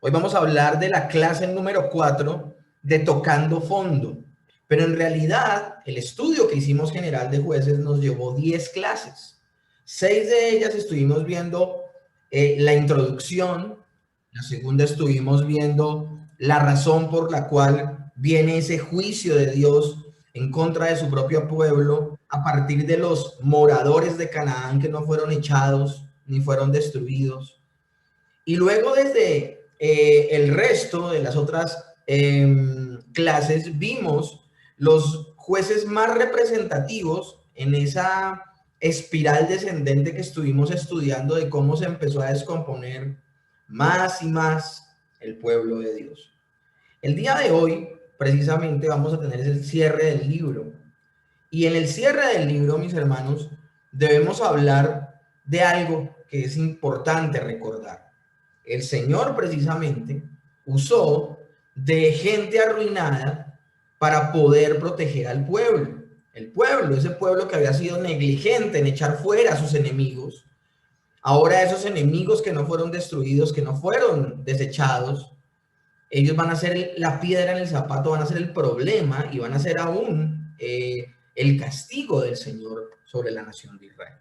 Hoy vamos a hablar de la clase número 4 de Tocando Fondo. Pero en realidad, el estudio que hicimos general de jueces nos llevó 10 clases. 6 de ellas estuvimos viendo la introducción. La segunda estuvimos viendo la razón por la cual viene ese juicio de Dios en contra de su propio pueblo a partir de los moradores de Canaán que no fueron echados ni fueron destruidos. Y luego desde el resto de las otras clases vimos los jueces más representativos en esa espiral descendente que estuvimos estudiando de cómo se empezó a descomponer más y más el pueblo de Dios. El día de hoy, precisamente, vamos a tener el cierre del libro. Y en el cierre del libro, mis hermanos, debemos hablar de algo que es importante recordar. El Señor precisamente usó de gente arruinada para poder proteger al pueblo. El pueblo, ese pueblo que había sido negligente en echar fuera a sus enemigos. Ahora esos enemigos que no fueron destruidos, que no fueron desechados, ellos van a ser la piedra en el zapato, van a ser el problema y van a ser aún el castigo del Señor sobre la nación de Israel.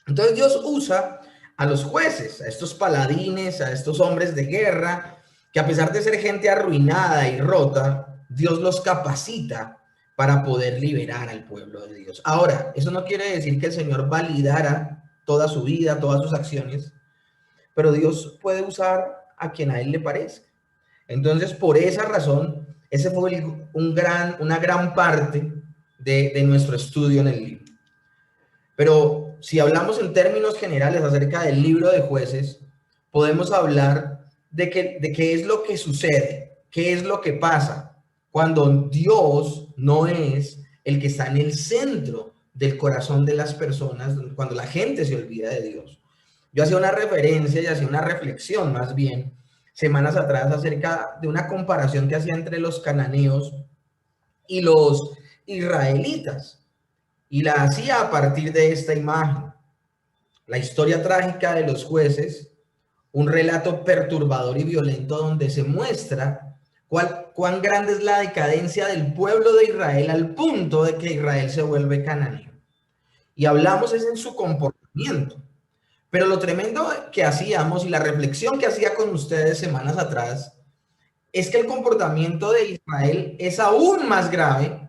Entonces Dios usa a los jueces, a estos paladines, a estos hombres de guerra, que a pesar de ser gente arruinada y rota, Dios los capacita para poder liberar al pueblo de Dios. Ahora, eso no quiere decir que el Señor validara toda su vida, todas sus acciones, pero Dios puede usar a quien a Él le parezca. Entonces, por esa razón, ese fue una gran parte de nuestro estudio en el libro. Pero si hablamos en términos generales acerca del libro de jueces, podemos hablar de qué es lo que sucede, qué es lo que pasa cuando Dios no es el que está en el centro del corazón de las personas, cuando la gente se olvida de Dios. Yo hacía una referencia y hacía una reflexión más bien semanas atrás acerca de una comparación que hacía entre los cananeos y los israelitas. Y la hacía a partir de esta imagen. La historia trágica de los jueces, un relato perturbador y violento donde se muestra cuán grande es la decadencia del pueblo de Israel al punto de que Israel se vuelve cananeo. Y hablamos es en su comportamiento. Pero lo tremendo que hacíamos y la reflexión que hacía con ustedes semanas atrás es que el comportamiento de Israel es aún más grave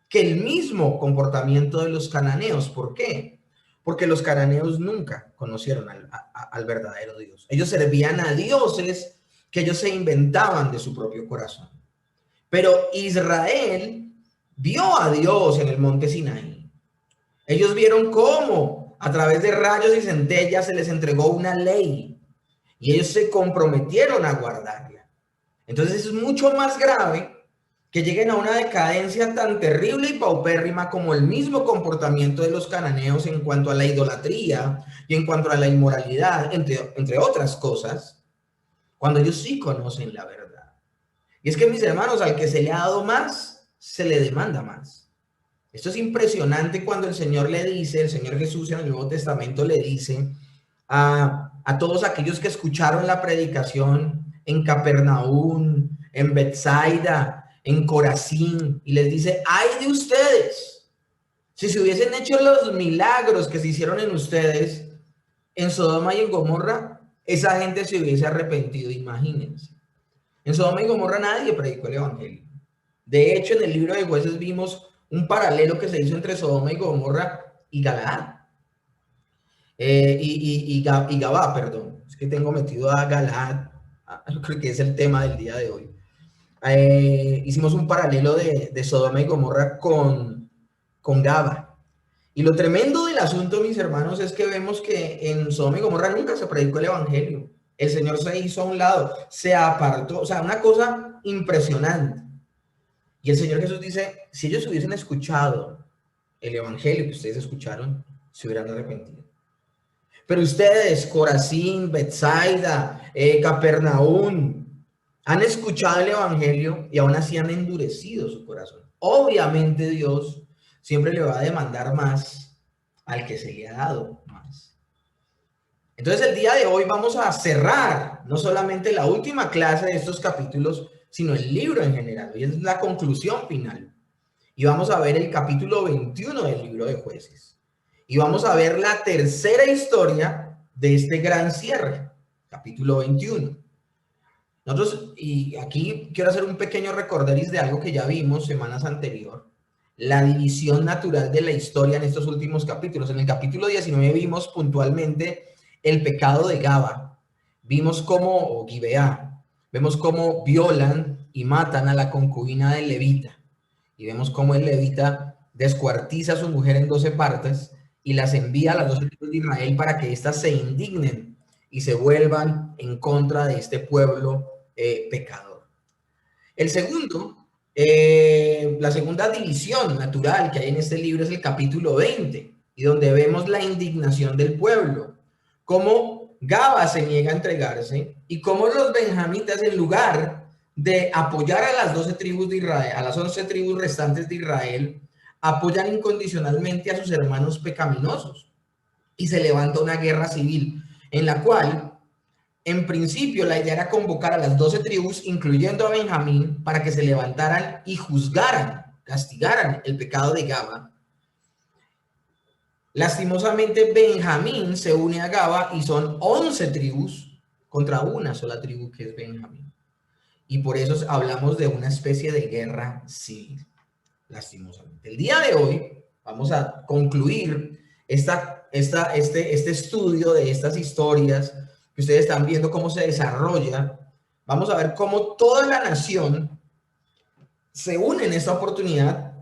que el mismo comportamiento de los cananeos. ¿Por qué? Porque los cananeos nunca conocieron al verdadero Dios. Ellos servían a dioses que ellos se inventaban de su propio corazón. Pero Israel vio a Dios en el monte Sinaí. Ellos vieron cómo a través de rayos y centellas se les entregó una ley y ellos se comprometieron a guardarla. Entonces es mucho más grave que lleguen a una decadencia tan terrible y paupérrima como el mismo comportamiento de los cananeos en cuanto a la idolatría y en cuanto a la inmoralidad, entre otras cosas, cuando ellos sí conocen la verdad. Y es que, mis hermanos, al que se le ha dado más, se le demanda más. Esto es impresionante cuando el Señor le dice, el Señor Jesús en el Nuevo Testamento le dice a todos aquellos que escucharon la predicación en Capernaum, en Betsaida, en Corazín, y les dice, ay de ustedes, si se hubiesen hecho los milagros que se hicieron en ustedes, en Sodoma y en Gomorra, esa gente se hubiese arrepentido, imagínense. En Sodoma y Gomorra nadie predicó el evangelio. De hecho, en el libro de Jueces vimos un paralelo que se hizo entre Sodoma y Gomorra y Galaad. Y Gabá, perdón. Es que tengo metido a Galaad, creo que es el tema del día de hoy. Hicimos un paralelo de Sodoma y Gomorra con Gaba. Y lo tremendo del asunto, mis hermanos, es que vemos que en Sodoma y Gomorra nunca se predicó el evangelio. El Señor se hizo a un lado, se apartó, o sea, una cosa impresionante. Y el Señor Jesús dice, si ellos hubiesen escuchado el evangelio que ustedes escucharon, se hubieran arrepentido. Pero ustedes, Corazín, Betsaida, Capernaum, han escuchado el evangelio y aún así han endurecido su corazón. Obviamente Dios siempre le va a demandar más al que se le ha dado más. Entonces el día de hoy vamos a cerrar no solamente la última clase de estos capítulos, sino el libro en general. Y es la conclusión final. Y vamos a ver el capítulo 21 del libro de Jueces. Y vamos a ver la tercera historia de este gran cierre, capítulo 21. Nosotros, y aquí quiero hacer un pequeño recorderis de algo que ya vimos semanas anteriores. La división natural de la historia en estos últimos capítulos. En el capítulo 19 vimos puntualmente el pecado de Gaba. Vimos cómo, o Gibeá, vemos cómo violan y matan a la concubina del levita. Y vemos cómo el levita descuartiza a su mujer en 12 partes y las envía a las 12 tribus de Israel para que éstas se indignen y se vuelvan en contra de este pueblo pecador. El segundo, la segunda división natural que hay en este libro es el capítulo 20, y donde vemos la indignación del pueblo, cómo Gaba se niega a entregarse y cómo los benjamitas, en lugar de apoyar a las 12 tribus de Israel, a las 11 tribus restantes de Israel, apoyan incondicionalmente a sus hermanos pecaminosos y se levanta una guerra civil en la cual, en principio, la idea era convocar a las 12 tribus, incluyendo a Benjamín, para que se levantaran y juzgaran, castigaran el pecado de Gaba. Lastimosamente, Benjamín se une a Gaba y son 11 tribus contra una sola tribu que es Benjamín. Y por eso hablamos de una especie de guerra civil, lastimosamente. El día de hoy vamos a concluir este estudio de estas historias que ustedes están viendo cómo se desarrolla. Vamos a ver cómo toda la nación se une en esta oportunidad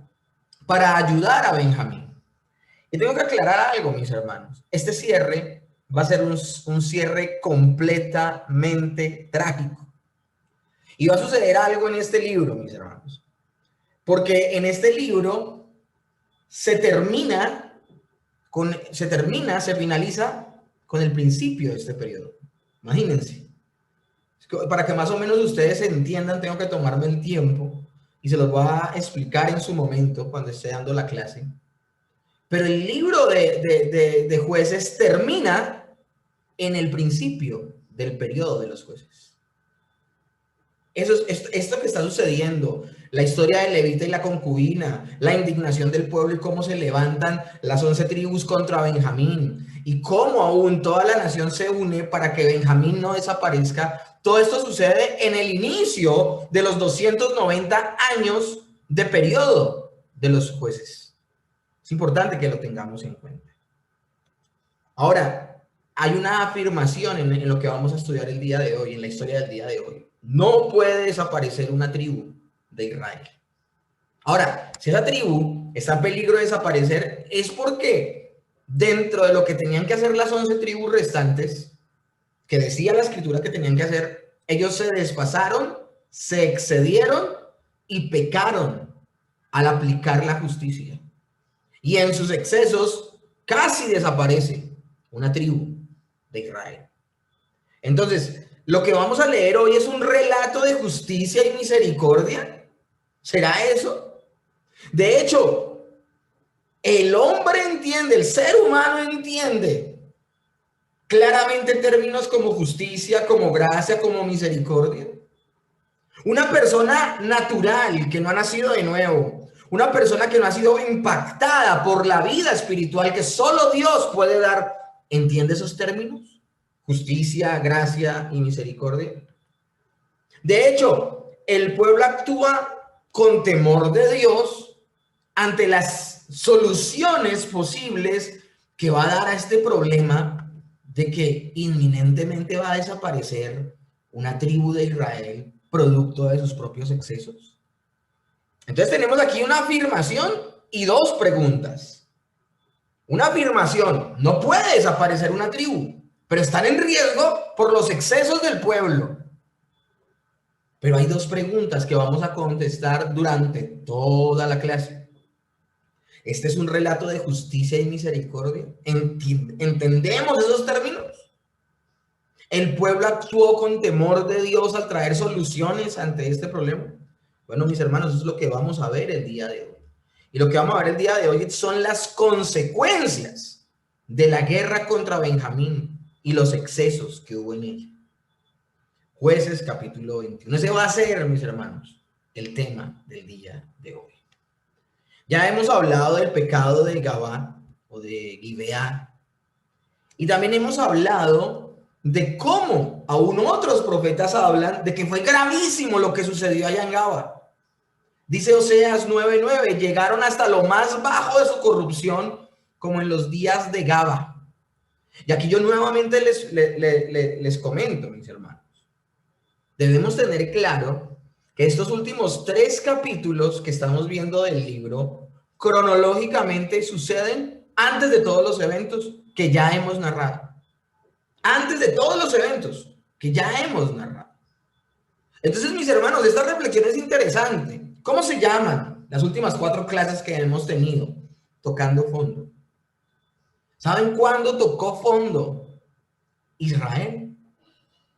para ayudar a Benjamín. Y tengo que aclarar algo, mis hermanos. Este cierre va a ser un cierre completamente trágico. Y va a suceder algo en este libro, mis hermanos. Porque en este libro se finaliza con el principio de este periodo. Imagínense. Para que más o menos ustedes entiendan, tengo que tomarme el tiempo y se los voy a explicar en su momento cuando esté dando la clase. Pero el libro de Jueces termina en el principio del periodo de los jueces. Esto que está sucediendo, la historia de Levita y la concubina, la indignación del pueblo y cómo se levantan las 11 tribus contra Benjamín y cómo aún toda la nación se une para que Benjamín no desaparezca. Todo esto sucede en el inicio de los 290 años de periodo de los jueces. Es importante que lo tengamos en cuenta. Ahora, hay una afirmación en lo que vamos a estudiar el día de hoy, en la historia del día de hoy. No puede desaparecer una tribu de Israel. Ahora, si esa tribu está en peligro de desaparecer, es porque dentro de lo que tenían que hacer las 11 tribus restantes, que decía la escritura que tenían que hacer, ellos se despasaron, se excedieron y pecaron al aplicar la justicia. Y en sus excesos casi desaparece una tribu de Israel. Entonces, lo que vamos a leer hoy es un relato de justicia y misericordia. ¿Será eso? De hecho, el hombre entiende, el ser humano entiende claramente términos como justicia, como gracia, como misericordia. Una persona natural que no ha nacido de nuevo, una persona que no ha sido impactada por la vida espiritual que solo Dios puede dar, ¿entiende esos términos? Justicia, gracia y misericordia. De hecho, el pueblo actúa con temor de Dios ante las soluciones posibles que va a dar a este problema de que inminentemente va a desaparecer una tribu de Israel producto de sus propios excesos. Entonces tenemos aquí una afirmación y dos preguntas. Una afirmación: no puede desaparecer una tribu, pero están en riesgo por los excesos del pueblo. Pero hay dos preguntas que vamos a contestar durante toda la clase. ¿Este es un relato de justicia y misericordia? ¿Entendemos esos términos? ¿El pueblo actuó con temor de Dios al traer soluciones ante este problema? Bueno, mis hermanos, eso es lo que vamos a ver el día de hoy. Y lo que vamos a ver el día de hoy son las consecuencias de la guerra contra Benjamín y los excesos que hubo en ella. Jueces capítulo 21. Ese va a ser, mis hermanos, el tema del día de hoy. Ya hemos hablado del pecado de Gabá o de Gibeá. Y también hemos hablado de cómo aún otros profetas hablan de que fue gravísimo lo que sucedió allá en Gabá. Dice Oseas 9:9, llegaron hasta lo más bajo de su corrupción como en los días de Gabá. Y aquí yo nuevamente les comento, mis hermanos. Debemos tener claro que estos últimos 3 capítulos que estamos viendo del libro cronológicamente suceden antes de todos los eventos que ya hemos narrado. Antes de todos los eventos que ya hemos narrado. Entonces, mis hermanos, esta reflexión es interesante. ¿Cómo se llaman las últimas 4 clases que hemos tenido tocando fondo? ¿Saben cuándo tocó fondo Israel?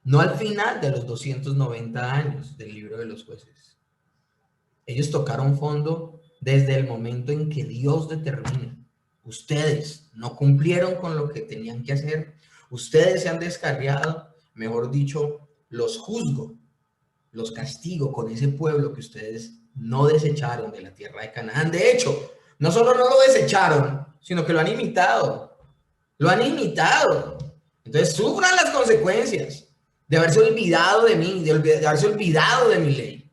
No al final de los 290 años del libro de los jueces. Ellos tocaron fondo desde el momento en que Dios determina. Ustedes no cumplieron con lo que tenían que hacer. Ustedes se han descarriado. Mejor dicho, los juzgo, los castigo con ese pueblo que ustedes no desecharon de la tierra de Canaán. De hecho, no solo no lo desecharon, sino que lo han imitado. Lo han imitado. Entonces, sufran las consecuencias de haberse olvidado de mí, de haberse olvidado de mi ley.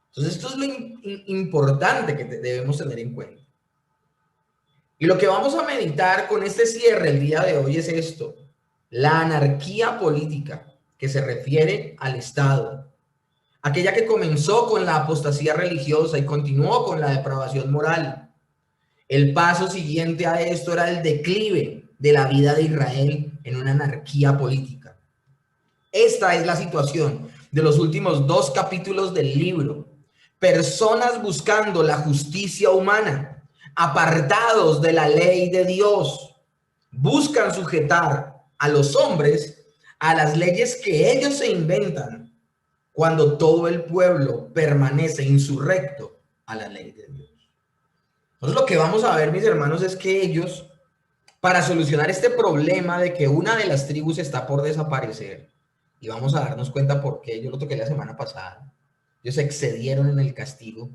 Entonces, esto es lo importante que debemos tener en cuenta. Y lo que vamos a meditar con este cierre el día de hoy es esto: la anarquía política que se refiere al Estado. Aquella que comenzó con la apostasía religiosa y continuó con la depravación moral. El paso siguiente a esto era el declive de la vida de Israel en una anarquía política. Esta es la situación de los últimos 2 capítulos del libro. Personas buscando la justicia humana, apartados de la ley de Dios, buscan sujetar a los hombres a las leyes que ellos se inventan, cuando todo el pueblo permanece insurrecto a la ley de Dios. Entonces, lo que vamos a ver, mis hermanos, es que ellos, para solucionar este problema de que una de las tribus está por desaparecer, y vamos a darnos cuenta por qué, yo lo toqué la semana pasada, ellos excedieron en el castigo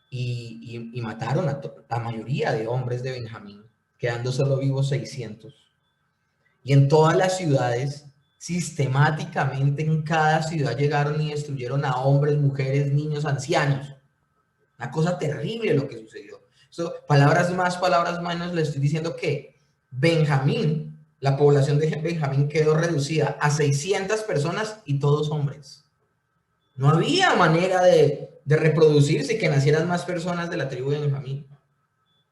y mataron a la mayoría de hombres de Benjamín, quedando solo vivos 600. Y en todas las ciudades, sistemáticamente en cada ciudad llegaron y destruyeron a hombres, mujeres, niños, ancianos. Una cosa terrible lo que sucedió. So, palabras más, palabras menos, le estoy diciendo que Benjamín, la población de Benjamín quedó reducida a 600 personas y todos hombres. No había manera de reproducirse y que nacieran más personas de la tribu de Benjamín.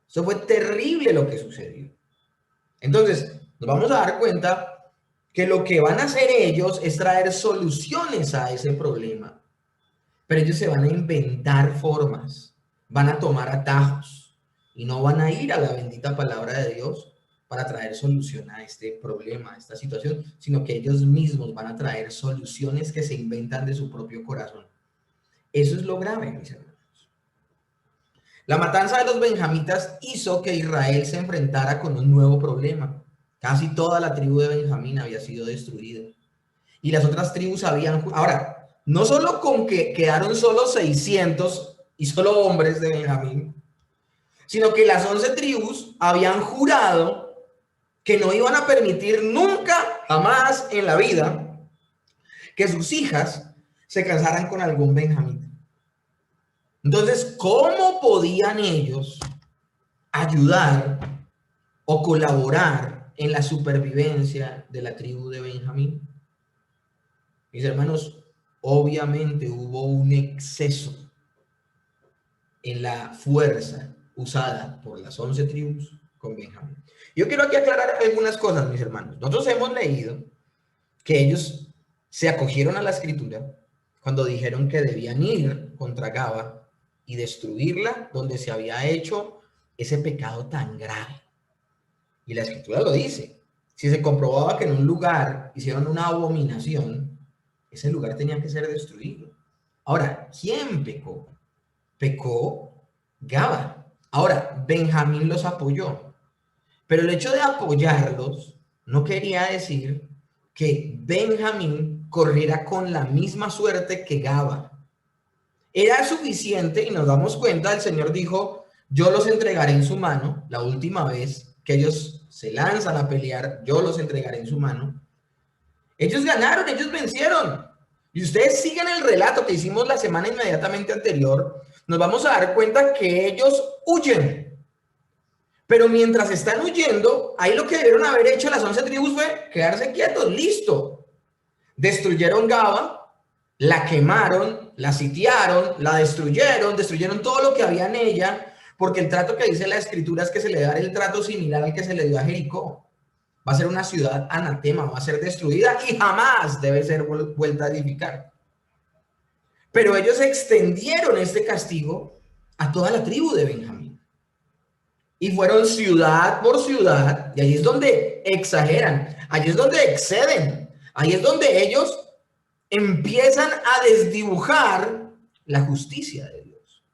Eso fue terrible lo que sucedió. Entonces, nos vamos a dar cuenta que lo que van a hacer ellos es traer soluciones a ese problema. Pero ellos se van a inventar formas, van a tomar atajos y no van a ir a la bendita palabra de Dios para traer solución a este problema, a esta situación, sino que ellos mismos van a traer soluciones que se inventan de su propio corazón. Eso es lo grave, mis hermanos. La matanza de los benjamitas hizo que Israel se enfrentara con un nuevo problema. Casi toda la tribu de Benjamín había sido destruida. Y las otras tribus habían... Ahora, no solo con que quedaron solo 600 y solo hombres de Benjamín, sino que las 11 tribus habían jurado que no iban a permitir nunca, jamás en la vida, que sus hijas se casaran con algún benjamita. Entonces, ¿cómo podían ellos ayudar o colaborar en la supervivencia de la tribu de Benjamín? Mis hermanos, obviamente hubo un exceso en la fuerza usada por las 11 tribus con Benjamín. Yo quiero aquí aclarar algunas cosas, mis hermanos. Nosotros hemos leído que ellos se acogieron a la escritura cuando dijeron que debían ir contra Gaba y destruirla donde se había hecho ese pecado tan grave. Y la escritura lo dice. Si se comprobaba que en un lugar hicieron una abominación, ese lugar tenía que ser destruido. Ahora, ¿quién pecó? Pecó Gaba. Ahora, Benjamín los apoyó. Pero el hecho de apoyarlos no quería decir que Benjamín corriera con la misma suerte que Gaba. Era suficiente, y nos damos cuenta, el Señor dijo, yo los entregaré en su mano. La última vez que ellos se lanzan a pelear, yo los entregaré en su mano. Ellos ganaron, ellos vencieron. Y ustedes siguen el relato que hicimos la semana inmediatamente anterior, nos vamos a dar cuenta que ellos huyen. Pero mientras están huyendo, ahí lo que debieron haber hecho las 11 tribus fue quedarse quietos, listo. Destruyeron Gaba, la quemaron, la sitiaron, la destruyeron todo lo que había en ella, porque el trato que dice la Escritura es que se le da el trato similar al que se le dio a Jericó. Va a ser una ciudad anatema, va a ser destruida y jamás debe ser vuelta a edificar. Pero ellos extendieron este castigo a toda la tribu de Benjamín. Y fueron ciudad por ciudad, y ahí es donde exageran, ahí es donde exceden, ahí es donde ellos empiezan a desdibujar la justicia de Dios.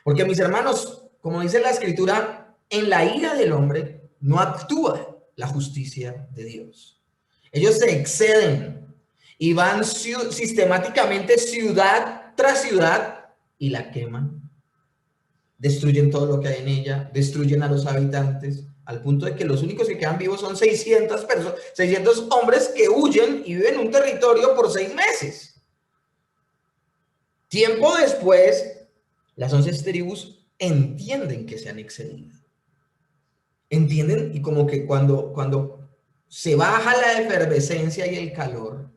Porque mis hermanos, como dice la Escritura, en la ira del hombre no actúa la justicia de Dios. Ellos se exceden y van sistemáticamente ciudad tras ciudad y la queman. Destruyen todo lo que hay en ella, destruyen a los habitantes, al punto de que los únicos que quedan vivos son 600 personas, 600 hombres que huyen y viven en un territorio por 6 meses. Tiempo después, las 11 tribus entienden que se han excedido. Entienden, y como que cuando se baja la efervescencia y el calor,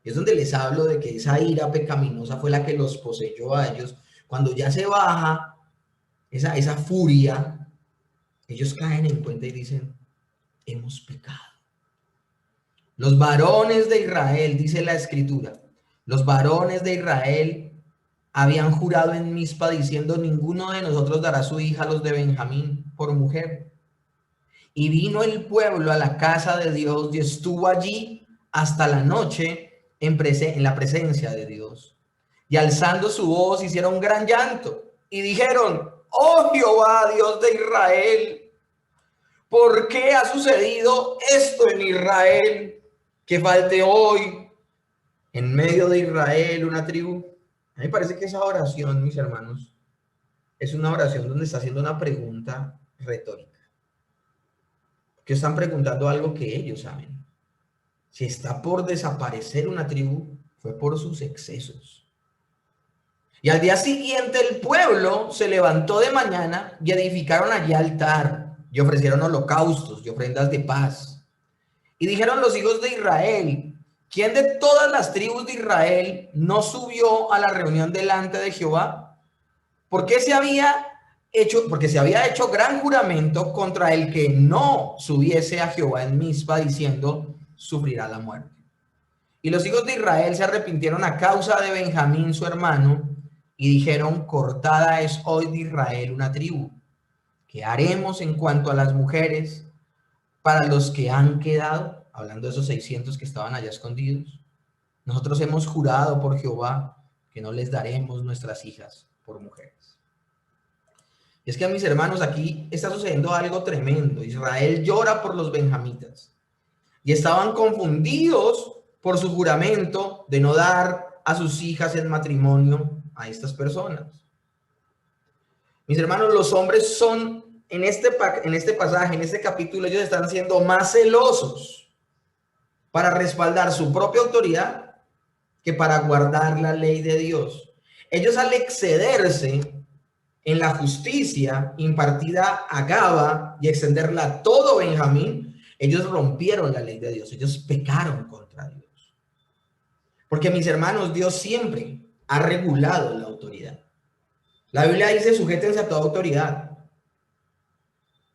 es donde les hablo de que esa ira pecaminosa fue la que los poseyó a ellos. Cuando ya se baja esa furia, ellos caen en cuenta y dicen, hemos pecado. Los varones de Israel, dice la Escritura, los varones de Israel habían jurado en Mizpa diciendo, ninguno de nosotros dará su hija a los de Benjamín por mujer. Y vino el pueblo a la casa de Dios y estuvo allí hasta la noche en la presencia de Dios. Y alzando su voz hicieron gran llanto y dijeron, oh Jehová, Dios de Israel, ¿por qué ha sucedido esto en Israel? Que falte hoy en medio de Israel una tribu. A mí me parece que esa oración, mis hermanos, es una oración donde está haciendo una pregunta retórica. Que están preguntando algo que ellos saben. Si está por desaparecer una tribu, fue por sus excesos. Y al día siguiente el pueblo se levantó de mañana y edificaron allí altar, y ofrecieron holocaustos y ofrendas de paz. Y dijeron los hijos de Israel, ¿quién de todas las tribus de Israel no subió a la reunión delante de Jehová? Porque se había hecho gran juramento contra el que no subiese a Jehová en Mizpa, diciendo, sufrirá la muerte. Y los hijos de Israel se arrepintieron a causa de Benjamín, su hermano, y dijeron, cortada es hoy de Israel una tribu. ¿Qué haremos en cuanto a las mujeres para los que han quedado? Hablando de esos 600 que estaban allá escondidos. Nosotros hemos jurado por Jehová que no les daremos nuestras hijas por mujeres. Y es que, a mis hermanos, aquí está sucediendo algo tremendo. Israel llora por los benjamitas. Y estaban confundidos por su juramento de no dar a sus hijas en matrimonio a estas personas. Mis hermanos, los hombres son, en este pasaje, en este capítulo, ellos están siendo más celosos para respaldar su propia autoridad que para guardar la ley de Dios. Ellos, al excederse en la justicia impartida a Gaba y extenderla a todo Benjamín, ellos rompieron la ley de Dios, ellos pecaron contra Dios. Porque, mis hermanos, Dios siempre ha regulado la autoridad. La Biblia dice, sujétense a toda autoridad.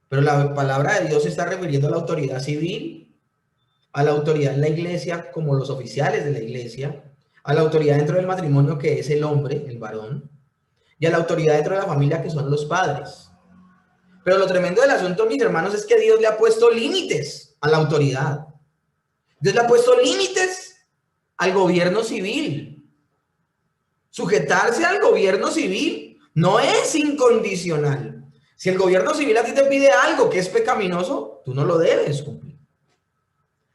Pero la palabra de Dios se está refiriendo a la autoridad civil, a la autoridad en la iglesia, como los oficiales de la iglesia, a la autoridad dentro del matrimonio, que es el hombre, el varón, y a la autoridad dentro de la familia, que son los padres. Pero lo tremendo del asunto, mis hermanos, es que Dios le ha puesto límites a la autoridad. Dios le ha puesto límites al gobierno civil. Sujetarse al gobierno civil no es incondicional. Si el gobierno civil a ti te pide algo que es pecaminoso, tú no lo debes cumplir.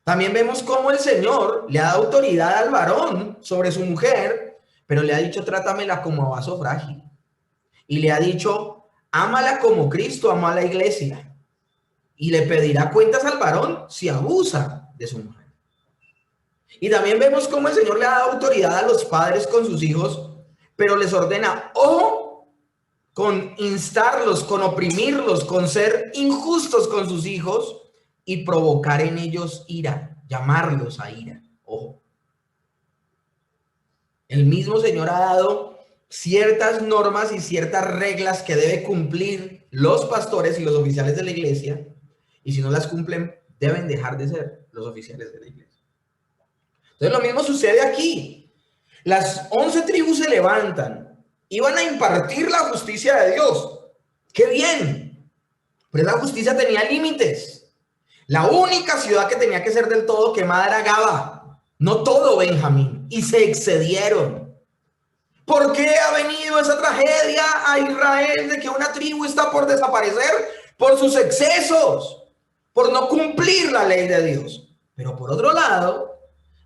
También vemos cómo el Señor le ha dado autoridad al varón sobre su mujer, pero le ha dicho, trátamela como a vaso frágil. Y le ha dicho, ámala como Cristo amó a la iglesia. Y le pedirá cuentas al varón si abusa de su mujer. Y también vemos cómo el Señor le ha dado autoridad a los padres con sus hijos, pero les ordena o con instarlos, con oprimirlos, con ser injustos con sus hijos y provocar en ellos ira, llamarlos a ira. Ojo. El mismo Señor ha dado ciertas normas y ciertas reglas que debe cumplir los pastores y los oficiales de la iglesia, y si no las cumplen, deben dejar de ser los oficiales de la iglesia. Entonces lo mismo sucede aquí. Las 11 tribus se levantan y van a impartir la justicia de Dios. ¡Qué bien! Pero esa justicia tenía límites. La única ciudad que tenía que ser del todo quemada era Gaba, no todo Benjamín, y se excedieron. ¿Por qué ha venido esa tragedia a Israel de que una tribu está por desaparecer? Por sus excesos, por no cumplir la ley de Dios. Pero por otro lado,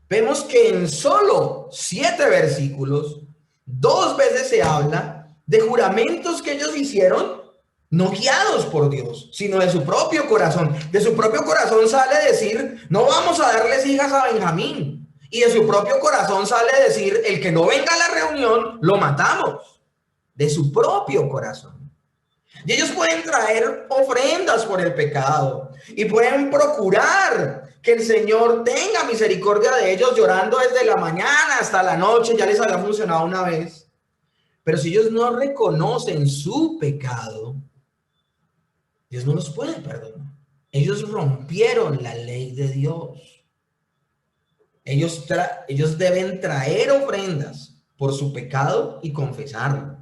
vemos que en solo 7 versículos, 2 veces se habla de juramentos que ellos hicieron, no guiados por Dios, sino de su propio corazón. De su propio corazón sale decir, no vamos a darles hijas a Benjamín. Y de su propio corazón sale decir, el que no venga a la reunión, lo matamos. De su propio corazón. Y ellos pueden traer ofrendas por el pecado y pueden procurar que el Señor tenga misericordia de ellos, llorando desde la mañana hasta la noche. Ya les había funcionado una vez. Pero si ellos no reconocen su pecado, Dios no los puede perdonar. Ellos rompieron la ley de Dios. Ellos deben traer ofrendas por su pecado y confesarlo.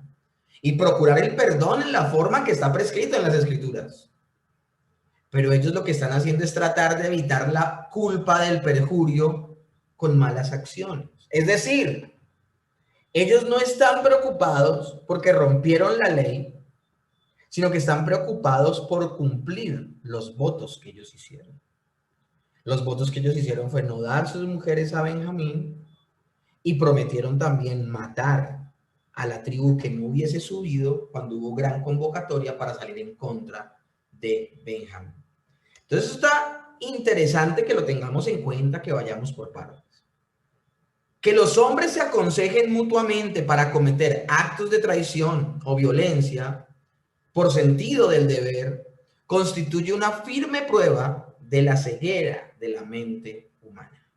Y procurar el perdón en la forma que está prescrito en las Escrituras. Pero ellos lo que están haciendo es tratar de evitar la culpa del perjurio con malas acciones. Es decir, ellos no están preocupados porque rompieron la ley, sino que están preocupados por cumplir los votos que ellos hicieron. Los votos que ellos hicieron fue no dar sus mujeres a Benjamín y prometieron también matar a la tribu que no hubiese subido cuando hubo gran convocatoria para salir en contra de Benjamín. Entonces está interesante que lo tengamos en cuenta, que vayamos por partes. Que los hombres se aconsejen mutuamente para cometer actos de traición o violencia por sentido del deber constituye una firme prueba de la ceguera de la mente humana.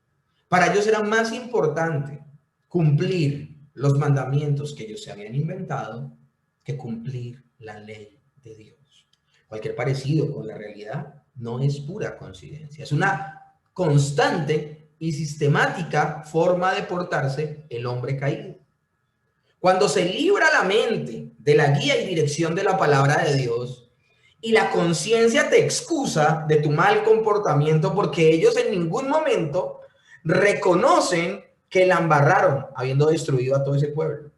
Para ellos era más importante cumplir los mandamientos que ellos se habían inventado que cumplir la ley de Dios. Cualquier parecido con la realidad no es pura coincidencia, es una constante y sistemática forma de portarse el hombre caído. Cuando se libra la mente de la guía y dirección de la palabra de Dios, y la conciencia te excusa de tu mal comportamiento porque ellos en ningún momento reconocen que la embarraron habiendo destruido a todo ese pueblo.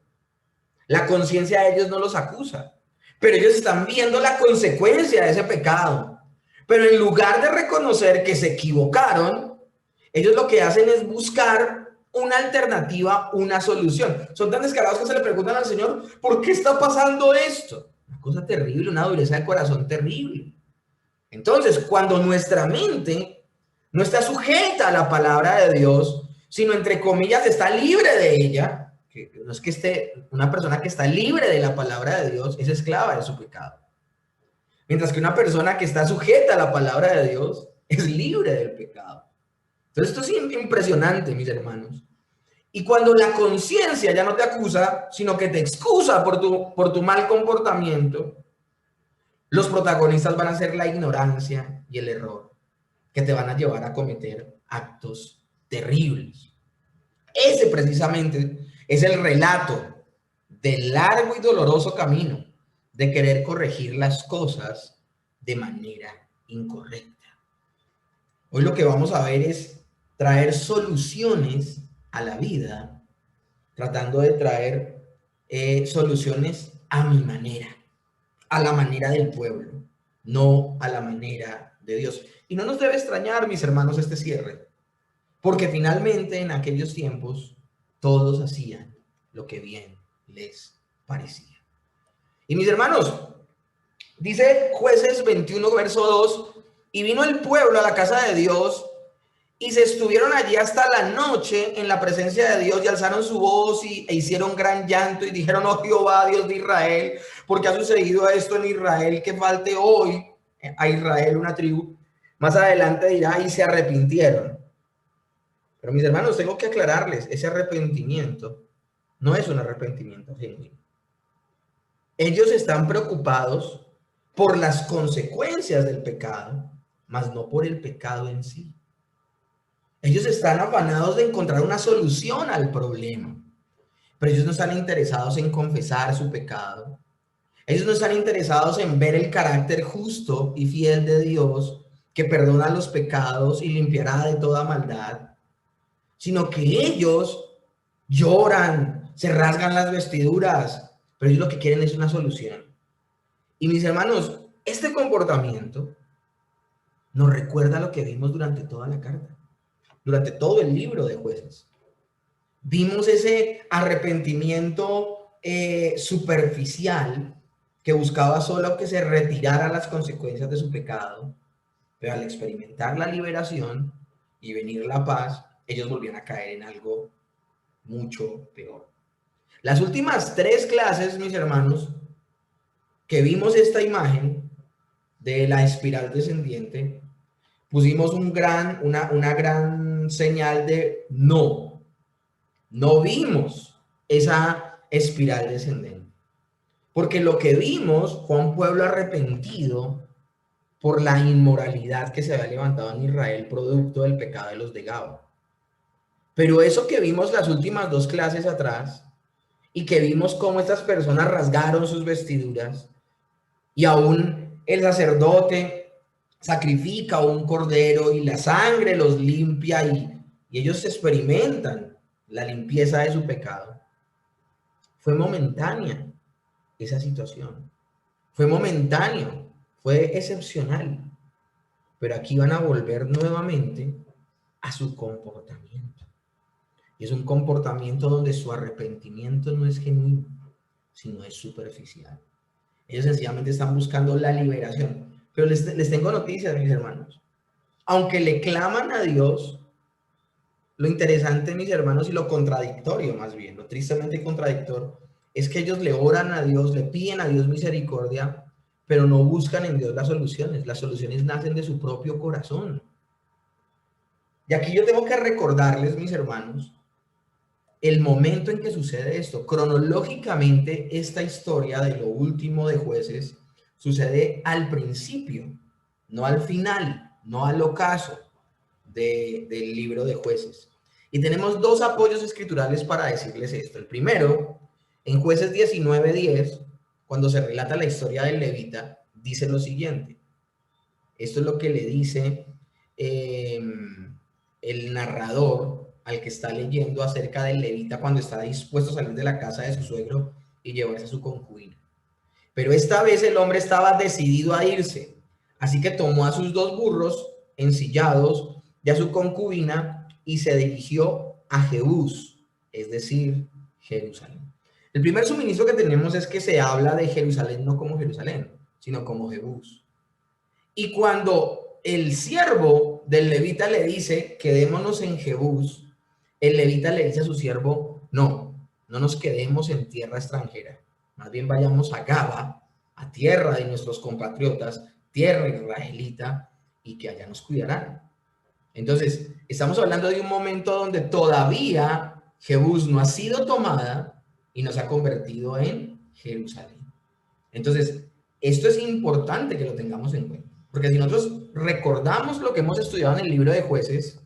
La conciencia de ellos no los acusa, pero ellos están viendo la consecuencia de ese pecado. Pero en lugar de reconocer que se equivocaron, ellos lo que hacen es buscar una alternativa, una solución. Son tan descarados que se le preguntan al Señor, ¿por qué está pasando esto? Una cosa terrible, una dureza de corazón terrible. Entonces, cuando nuestra mente no está sujeta a la palabra de Dios, sino entre comillas está libre de ella, que no es que esté, una persona que está libre de la palabra de Dios es esclava de su pecado. Mientras que una persona que está sujeta a la palabra de Dios es libre del pecado. Entonces esto es impresionante, mis hermanos. Y cuando la conciencia ya no te acusa, sino que te excusa por tu mal comportamiento, los protagonistas van a ser la ignorancia y el error, que te van a llevar a cometer actos terribles. Ese precisamente es el relato del largo y doloroso camino de querer corregir las cosas de manera incorrecta. Hoy lo que vamos a ver es traer soluciones a la vida, tratando de traer soluciones a mi manera, a la manera del pueblo, no a la manera de Dios. Y no nos debe extrañar, mis hermanos, este cierre, porque finalmente en aquellos tiempos todos hacían lo que bien les parecía. Y mis hermanos, dice Jueces 21, verso 2, y vino el pueblo a la casa de Dios y se estuvieron allí hasta la noche en la presencia de Dios y alzaron su voz e hicieron gran llanto y dijeron: oh Jehová, Dios de Israel, ¿por qué ha sucedido esto en Israel? Que falte hoy a Israel una tribu. Más adelante dirá: y se arrepintieron. Pero mis hermanos, tengo que aclararles, ese arrepentimiento no es un arrepentimiento genuino. Ellos están preocupados por las consecuencias del pecado, mas no por el pecado en sí. Ellos están afanados de encontrar una solución al problema, pero ellos no están interesados en confesar su pecado. Ellos no están interesados en ver el carácter justo y fiel de Dios, que perdona los pecados y limpiará de toda maldad, sino que ellos lloran, se rasgan las vestiduras, pero ellos lo que quieren es una solución. Y mis hermanos, este comportamiento nos recuerda lo que vimos durante toda la carta, durante todo el libro de Jueces. Vimos ese arrepentimiento superficial que buscaba solo que se retiraran las consecuencias de su pecado, pero al experimentar la liberación y venir la paz, ellos volvían a caer en algo mucho peor. Las últimas 3 clases, mis hermanos, que vimos esta imagen de la espiral descendiente, pusimos una gran señal de no. No vimos esa espiral descendente. Porque lo que vimos fue un pueblo arrepentido por la inmoralidad que se había levantado en Israel producto del pecado de los de Gaba. Pero eso que vimos las últimas 2 clases atrás, y que vimos cómo estas personas rasgaron sus vestiduras, y aún el sacerdote sacrifica un cordero y la sangre los limpia y ellos experimentan la limpieza de su pecado. Fue momentánea esa situación. Fue momentáneo, fue excepcional. Pero aquí van a volver nuevamente a su comportamiento. Y es un comportamiento donde su arrepentimiento no es genuino, sino es superficial. Ellos sencillamente están buscando la liberación. Pero les tengo noticias, mis hermanos. Aunque le claman a Dios, lo interesante, mis hermanos, y lo contradictorio más bien, lo tristemente contradictorio, es que ellos le oran a Dios, le piden a Dios misericordia, pero no buscan en Dios las soluciones. Las soluciones nacen de su propio corazón. Y aquí yo tengo que recordarles, mis hermanos, el momento en que sucede esto. Cronológicamente, esta historia de lo último de Jueces sucede al principio, no al final, no al ocaso del libro de Jueces. Y tenemos 2 apoyos escriturales para decirles esto. El primero, en Jueces 19:10, cuando se relata la historia del levita, dice lo siguiente. Esto es lo que le dice el narrador al que está leyendo acerca del levita cuando está dispuesto a salir de la casa de su suegro y llevarse a su concubina. Pero esta vez el hombre estaba decidido a irse, así que tomó a sus 2 burros ensillados y a su concubina y se dirigió a Jebús, es decir, Jerusalén. El primer suministro que tenemos es que se habla de Jerusalén no como Jerusalén, sino como Jebús. Y cuando el siervo del levita le dice: quedémonos en Jebús, el levita le dice a su siervo: no nos quedemos en tierra extranjera, más bien vayamos a Gaba, a tierra de nuestros compatriotas, tierra israelita, y que allá nos cuidarán. Entonces, estamos hablando de un momento donde todavía Jebús no ha sido tomada y no se ha convertido en Jerusalén. Entonces, esto es importante que lo tengamos en cuenta, porque si nosotros recordamos lo que hemos estudiado en el libro de Jueces,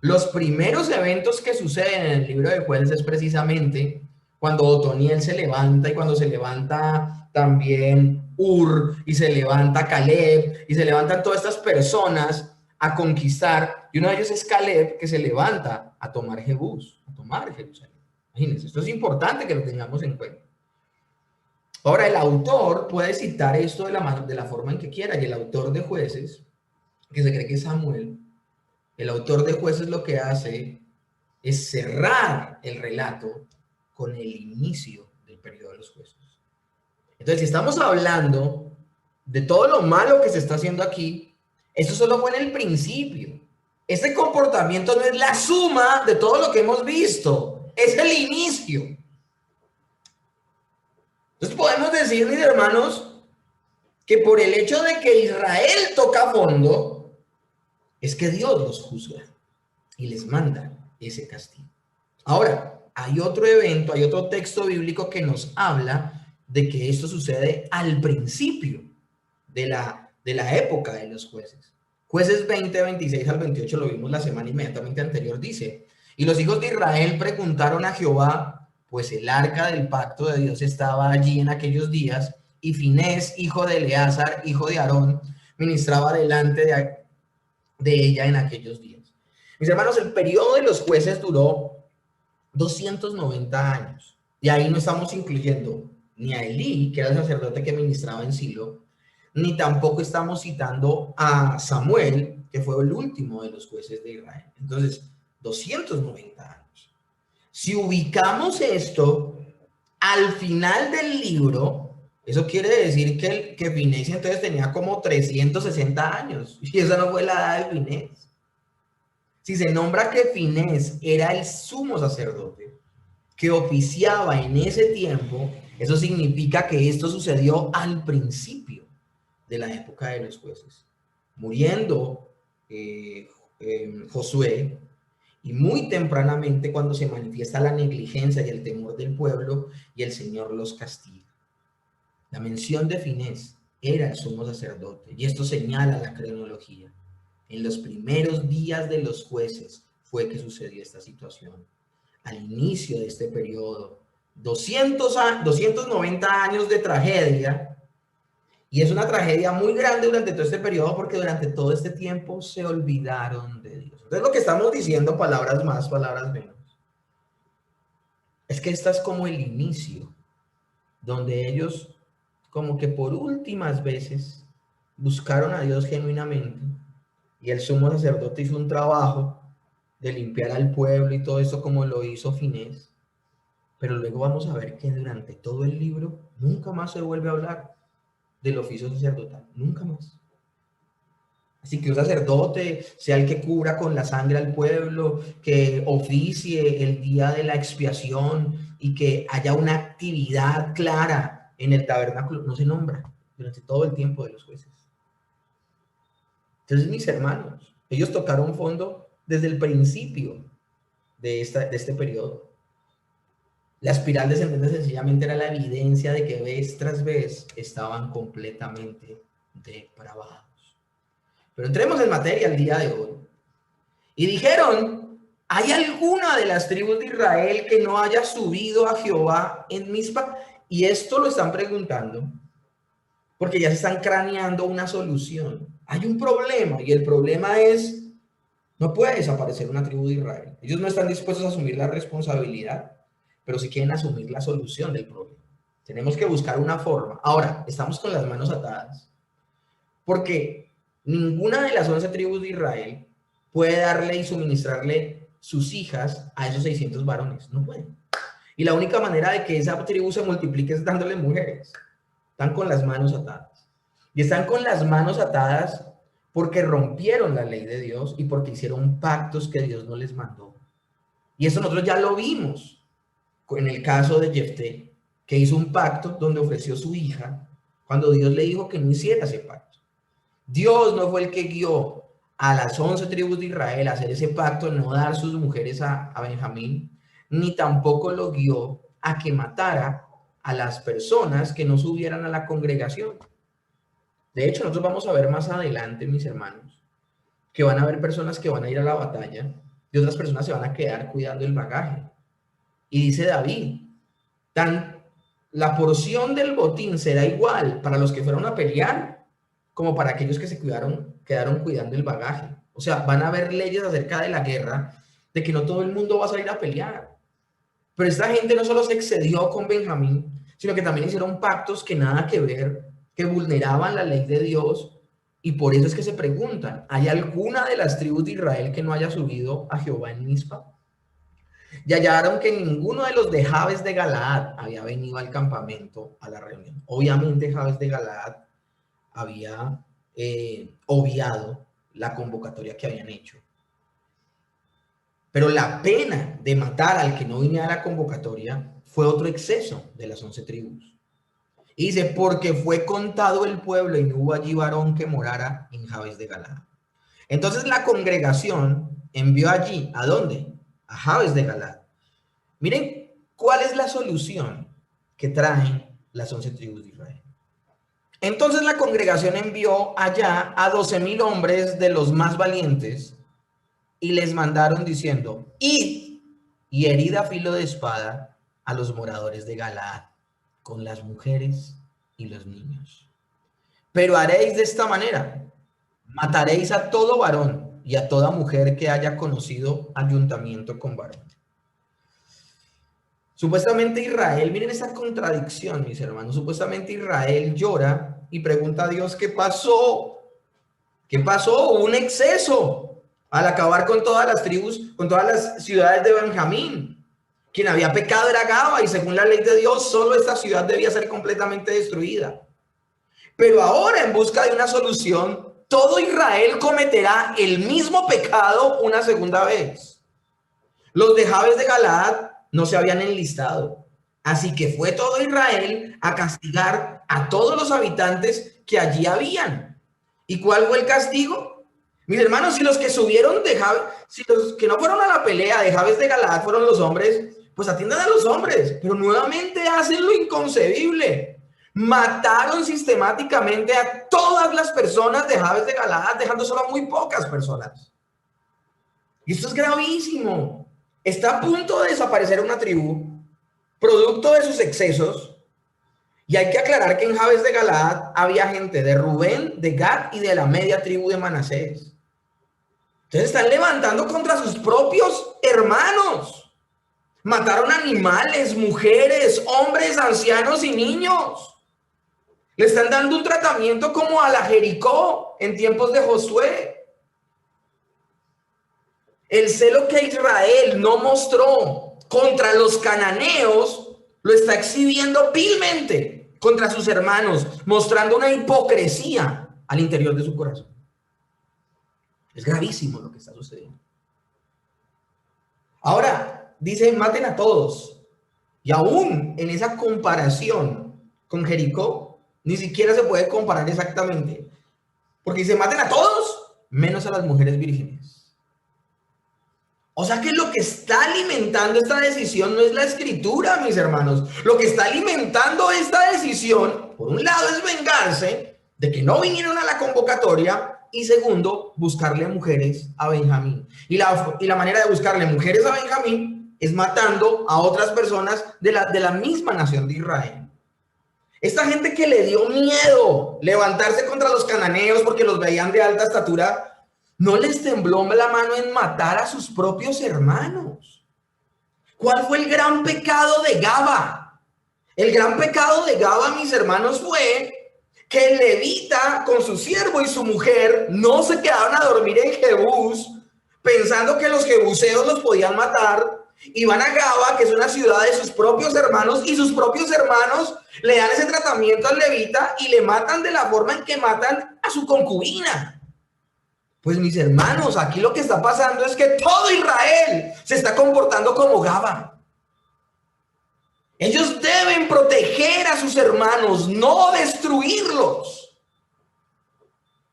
los primeros eventos que suceden en el libro de Jueces es precisamente cuando Otoniel se levanta y cuando se levanta también Ur y se levanta Caleb y se levantan todas estas personas a conquistar, y uno de ellos es Caleb, que se levanta a tomar Jebús, a tomar Jerusalén. Imagínense, esto es importante que lo tengamos en cuenta. Ahora, el autor puede citar esto de la forma en que quiera, y el autor de Jueces que se cree que Samuel, el autor de Jueces, lo que hace es cerrar el relato con el inicio del periodo de los jueces. Entonces, si estamos hablando de todo lo malo que se está haciendo aquí, eso solo fue en el principio. Este comportamiento no es la suma de todo lo que hemos visto, es el inicio. Entonces podemos decir, mis hermanos, que por el hecho de que Israel toca fondo, es que Dios los juzga y les manda ese castigo. Ahora, hay otro evento, hay otro texto bíblico que nos habla de que esto sucede al principio de la época de los jueces. Jueces 20, 26 al 28, lo vimos la semana inmediatamente anterior, dice, y los hijos de Israel preguntaron a Jehová, pues el arca del pacto de Dios estaba allí en aquellos días, y Finés, hijo de Eleazar, hijo de Aarón, ministraba delante de ella en aquellos días. Mis hermanos, el periodo de los jueces duró 290 años. Y ahí no estamos incluyendo ni a Elí, que era el sacerdote que ministraba en Silo, ni tampoco estamos citando a Samuel, que fue el último de los jueces de Israel. Entonces, 290 años. Si ubicamos esto al final del libro, eso quiere decir que Finés entonces tenía como 360 años. Y esa no fue la edad de Finés. Si se nombra que Finés era el sumo sacerdote que oficiaba en ese tiempo, eso significa que esto sucedió al principio de la época de los jueces. Muriendo Josué, y muy tempranamente cuando se manifiesta la negligencia y el temor del pueblo, y el Señor los castiga. La mención de Finés era el sumo sacerdote, y esto señala la cronología. En los primeros días de los jueces fue que sucedió esta situación. Al inicio de este periodo, 290 años de tragedia, y es una tragedia muy grande durante todo este periodo porque durante todo este tiempo se olvidaron de Dios. Entonces lo que estamos diciendo, palabras más, palabras menos, es que esta es como el inicio, donde ellos como que por últimas veces buscaron a Dios genuinamente, y el sumo sacerdote hizo un trabajo de limpiar al pueblo y todo eso como lo hizo Finés, pero luego vamos a ver que durante todo el libro nunca más se vuelve a hablar del oficio sacerdotal, nunca más. Así que un sacerdote sea el que cubra con la sangre al pueblo, que oficie el día de la expiación y que haya una actividad clara en el tabernáculo, no se nombra durante todo el tiempo de los jueces. Entonces, mis hermanos, ellos tocaron fondo desde el principio de este periodo. La espiral descendente sencillamente era la evidencia de que vez tras vez estaban completamente depravados. Pero entremos en materia el día de hoy. Y dijeron, ¿hay alguna de las tribus de Israel que no haya subido a Jehová en Mizpa? Y esto lo están preguntando porque ya se están craneando una solución. Hay un problema y el problema es, no puede desaparecer una tribu de Israel. Ellos no están dispuestos a asumir la responsabilidad, pero sí quieren asumir la solución del problema. Tenemos que buscar una forma. Ahora, estamos con las manos atadas, porque ninguna de las 11 tribus de Israel puede darle y suministrarle sus hijas a esos 600 varones. No pueden. Y la única manera de que esa tribu se multiplique es dándole mujeres. Están con las manos atadas. Y están con las manos atadas porque rompieron la ley de Dios y porque hicieron pactos que Dios no les mandó. Y eso nosotros ya lo vimos en el caso de Jefté, que hizo un pacto donde ofreció su hija cuando Dios le dijo que no hiciera ese pacto. Dios no fue el que guió a las 11 tribus de Israel a hacer ese pacto, no dar sus mujeres a Benjamín, ni tampoco lo guió a que matara a las personas que no subieran a la congregación. De hecho, nosotros vamos a ver más adelante, mis hermanos, que van a haber personas que van a ir a la batalla y otras personas se van a quedar cuidando el bagaje. Y dice David, la porción del botín será igual para los que fueron a pelear como para aquellos que quedaron cuidando el bagaje. O sea, van a haber leyes acerca de la guerra, de que no todo el mundo va a salir a pelear. Pero esta gente no solo se excedió con Benjamín, sino que también hicieron pactos que nada que ver, que vulneraban la ley de Dios Y por eso es que se preguntan, ¿hay alguna de las tribus de Israel que no haya subido a Jehová en Mizpa? Y hallaron que ninguno de los de Jabes de Galaad había venido al campamento a la reunión. Obviamente Jabes de Galaad había obviado la convocatoria que habían hecho. Pero la pena de matar al que no viniera a la convocatoria fue otro exceso de las 11 tribus. Y dice, porque fue contado el pueblo y no hubo allí varón que morara en Jabes de Galaad. Entonces la congregación envió allí, ¿a dónde? A Jabes de Galaad. Miren, ¿cuál es la solución que traen las 11 tribus de Israel? Entonces la congregación envió allá a 12,000 hombres de los más valientes y les mandaron diciendo, id y herid a filo de espada a los moradores de Galaad, con las mujeres y los niños. Pero haréis de esta manera, mataréis a todo varón y a toda mujer que haya conocido ayuntamiento con varón. Supuestamente Israel, miren esa contradicción, mis hermanos, supuestamente Israel llora y pregunta a Dios, ¿qué pasó? ¿Qué pasó? Hubo un exceso al acabar con todas las tribus, con todas las ciudades de Benjamín. Quien había pecado era Gaba y según la ley de Dios, solo esta ciudad debía ser completamente destruida. Pero ahora, en busca de una solución, todo Israel cometerá el mismo pecado una segunda vez. Los de Jabes de Galaad no se habían enlistado. Así que fue todo Israel a castigar a todos los habitantes que allí habían. ¿Y cuál fue el castigo? Mis hermanos, si los que subieron de Jabes, si los que no fueron a la pelea de Jabes de Galaad fueron los hombres, pues atiendan a los hombres. Pero nuevamente hacen lo inconcebible. Mataron sistemáticamente a todas las personas de Jabes de Galaad, dejando solo a muy pocas personas. Y esto es gravísimo. Está a punto de desaparecer una tribu, producto de sus excesos, y hay que aclarar que en Jabes de Galaad había gente de Rubén, de Gad y de la media tribu de Manasés. Entonces están levantando contra sus propios hermanos. Mataron animales, mujeres, hombres, ancianos y niños. Le están dando un tratamiento como a la Jericó en tiempos de Josué. El celo que Israel no mostró contra los cananeos lo está exhibiendo vilmente contra sus hermanos, mostrando una hipocresía al interior de su corazón. Es gravísimo lo que está sucediendo. Ahora, dice, maten a todos. Y aún en esa comparación con Jericó, ni siquiera se puede comparar exactamente. Porque dice, maten a todos, menos a las mujeres vírgenes. O sea que lo que está alimentando esta decisión no es la escritura, mis hermanos. Lo que está alimentando esta decisión, por un lado, es vengarse de que no vinieron a la convocatoria y segundo, buscarle mujeres a Benjamín. Y la manera de buscarle mujeres a Benjamín es matando a otras personas de la misma nación de Israel. Esta gente que le dio miedo levantarse contra los cananeos porque los veían de alta estatura, no les tembló la mano en matar a sus propios hermanos. ¿Cuál fue el gran pecado de Gaba? El gran pecado de Gaba, mis hermanos, fue que el levita con su siervo y su mujer no se quedaron a dormir en Jebús pensando que los jebuseos los podían matar y van a Gaba, que es una ciudad de sus propios hermanos, y sus propios hermanos le dan ese tratamiento al levita y le matan de la forma en que matan a su concubina. Pues mis hermanos, aquí lo que está pasando es que todo Israel se está comportando como Gaba. Ellos deben proteger a sus hermanos, no destruirlos.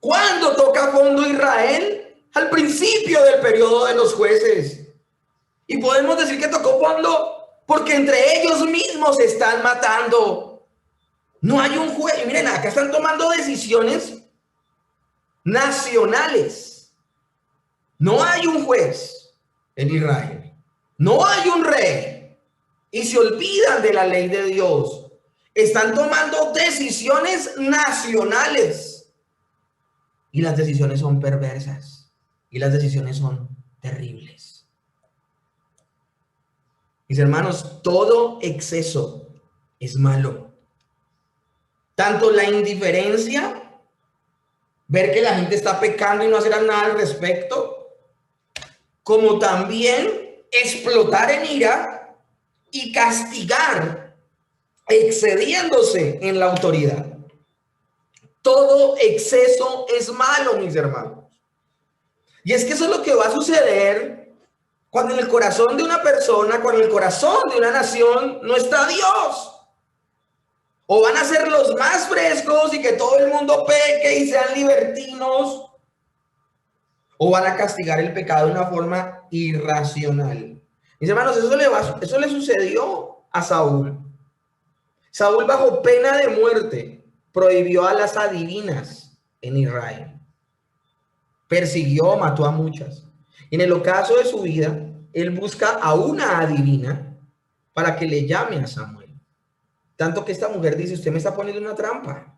¿Cuándo toca fondo Israel? Al principio del periodo de los jueces. Y podemos decir que tocó fondo porque entre ellos mismos se están matando. No hay un juez. Y miren, acá están tomando decisiones nacionales. No hay un juez en Israel. No hay un rey. Y se olvidan de la ley de Dios. Están tomando decisiones nacionales. Y las decisiones son perversas. Y las decisiones son terribles. Mis hermanos, todo exceso es malo. Tanto la indiferencia ver que la gente está pecando y no hacer nada al respecto, como también explotar en ira y castigar, excediéndose en la autoridad. Todo exceso es malo, mis hermanos. Y es que eso es lo que va a suceder cuando en el corazón de una persona, cuando en el corazón de una nación no está Dios. O van a ser los más frescos y que todo el mundo peque y sean libertinos, o van a castigar el pecado de una forma irracional. Mis hermanos, eso le sucedió a Saúl. Saúl, bajo pena de muerte, prohibió a las adivinas en Israel. Persiguió, mató a muchas. Y en el ocaso de su vida, él busca a una adivina para que le llame a Samuel. Tanto que esta mujer dice, usted me está poniendo una trampa,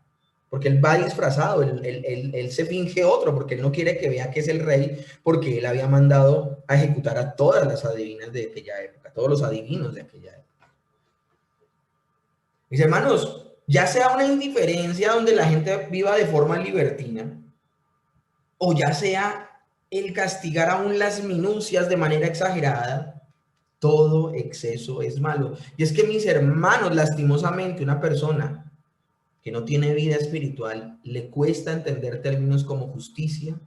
porque él va disfrazado, él se finge otro, porque él no quiere que vea que es el rey, porque él había mandado a ejecutar a todas las adivinas de aquella época, todos los adivinos de aquella época. Mis hermanos, ya sea una indiferencia donde la gente viva de forma libertina, o ya sea el castigar aún las minucias de manera exagerada, todo exceso es malo. Y es que, mis hermanos, lastimosamente, una persona que no tiene vida espiritual le cuesta entender términos como justicia,